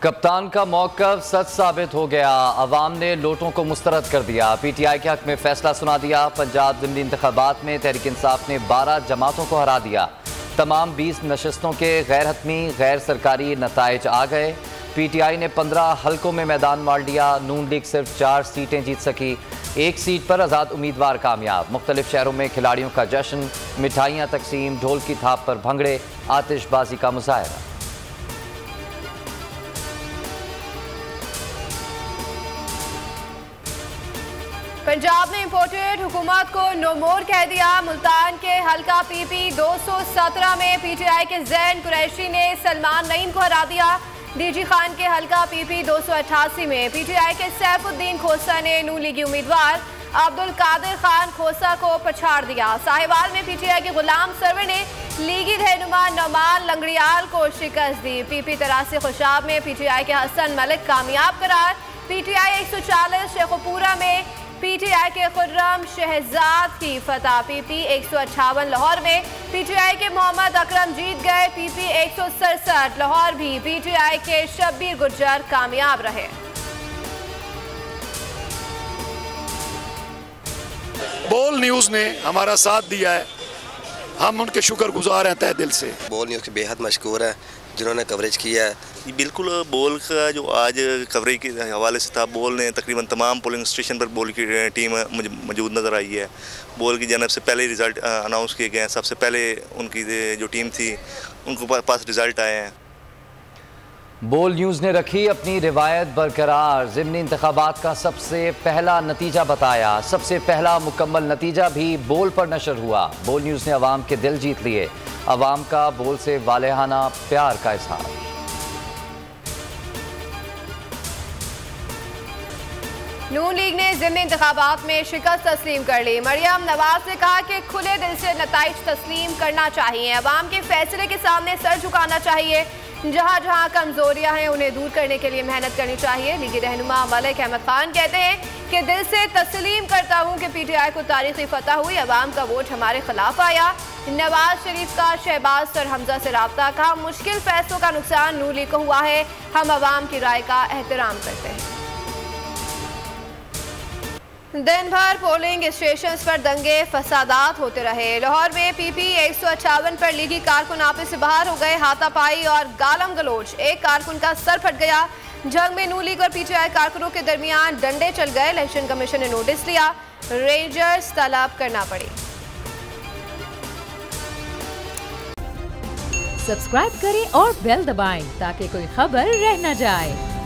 कप्तान का मौक़िफ़ सच साबित हो गया। अवाम ने लोटों को मुस्तरद कर दिया। PTI के हक में फैसला सुना दिया। पंजाब ज़िमनी इंतखाबात में तहरीक इंसाफ ने 12 जमातों को हरा दिया। तमाम 20 नशस्तों के गैर हतमी गैर सरकारी नताइज आ गए। PTI ने 15 हल्कों में मैदान मार लिया। नून लीग सिर्फ 4 सीटें जीत सकी। 1 सीट पर आज़ाद उम्मीदवार कामयाब। मुख्तलिफ शहरों में खिलाड़ियों का जश्न, मिठाइयाँ तकसीम, ढोल की थाप पर भंगड़े, आतिशबाजी का मुजाहरा। पंजाब ने इंपोर्टेड हुकूमत को नो मोर कह दिया। मुल्तान के हल्का PP 217 में PTI के जैन कुरैशी ने सलमान नईम को हरा दिया। DG खान के हल्का PP 288 में PTI के सैफुद्दीन खोसा ने नून लीगी उम्मीदवार अब्दुल कादिर खान खोसा को पछाड़ दिया। साहिवाल में PTI के गुलाम सरवर ने लीगी रहनुमा नौमान लंगड़ियाल को शिकस्त दी। PP 83 खुशाब में PTI के हसन मलिक कामयाब करार। PTI 140 शेखुपुरा में PTI के खुर्रम शहजाद की फतह। PP 158 लाहौर में PTI के मोहम्मद अकरम जीत गए। PP 167 लाहौर भी PTI के शब्बीर गुर्जर कामयाब रहे। बोल न्यूज़ ने हमारा साथ दिया है, हम उनके शुक्रगुजार हैं तहे दिल से। बोल न्यूज़ के बेहद मशकूर हैं जिन्होंने कवरेज किया है। बिल्कुल बोल का जो आज कवरेज के हवाले से था, बोल ने तकरीबन तमाम पोलिंग स्टेशन पर बोल की टीम मौजूद नज़र आई है। बोल की जानब से पहले रिज़ल्ट अनाउंस किए गए हैं। सबसे पहले उनकी जो टीम थी उनके पास रिज़ल्ट आए हैं। बोल न्यूज़ ने रखी अपनी रिवायत बरकरार। ज़िमनी इंतखाबात का सबसे पहला नतीजा बताया। सबसे पहला मुकम्मल नतीजा भी बोल पर नशर हुआ। बोल न्यूज़ ने अवाम के दिल जीत लिए। अवाम का बोल से वालेहाना प्यार का इज़हार। नून लीग ने ज़िमनी इंतखाबात में शिकस्त तस्लीम कर ली। मरियम नवाज ने कहा कि खुले दिल से नताइज तस्लीम करना चाहिए। अवाम के फैसले के सामने सर झुकाना चाहिए। जहाँ जहाँ कमजोरियाँ हैं उन्हें दूर करने के लिए मेहनत करनी चाहिए। लीगी रहनुमा मलिक अहमद खान कहते हैं कि दिल से तस्लीम करता हूँ कि PTI को तारीखी फतह हुई। अवाम का वोट हमारे खिलाफ आया। नवाज शरीफ का शहबाज सर हमजा से राब्ता। कहा मुश्किल फैसलों का नुकसान नून लीग को हुआ है। हम अवाम की राय का एहतराम करते हैं। दिन भर पोलिंग स्टेशंस पर दंगे फसादात होते रहे। लाहौर में PP 158 पर लीगी कारकुन आपस से बाहर हो गए। हाथापाई और गालम गलोच। एक कारकुन का सर फट गया। जंग में नून लीग और PTI कारकुनों के दरमियान डंडे चल गए। इलेक्शन कमीशन ने नोटिस लिया। रेंजर्स तलब करना पड़ी। सब्सक्राइब करें और बेल दबाएं ताकि कोई खबर रह न जाए।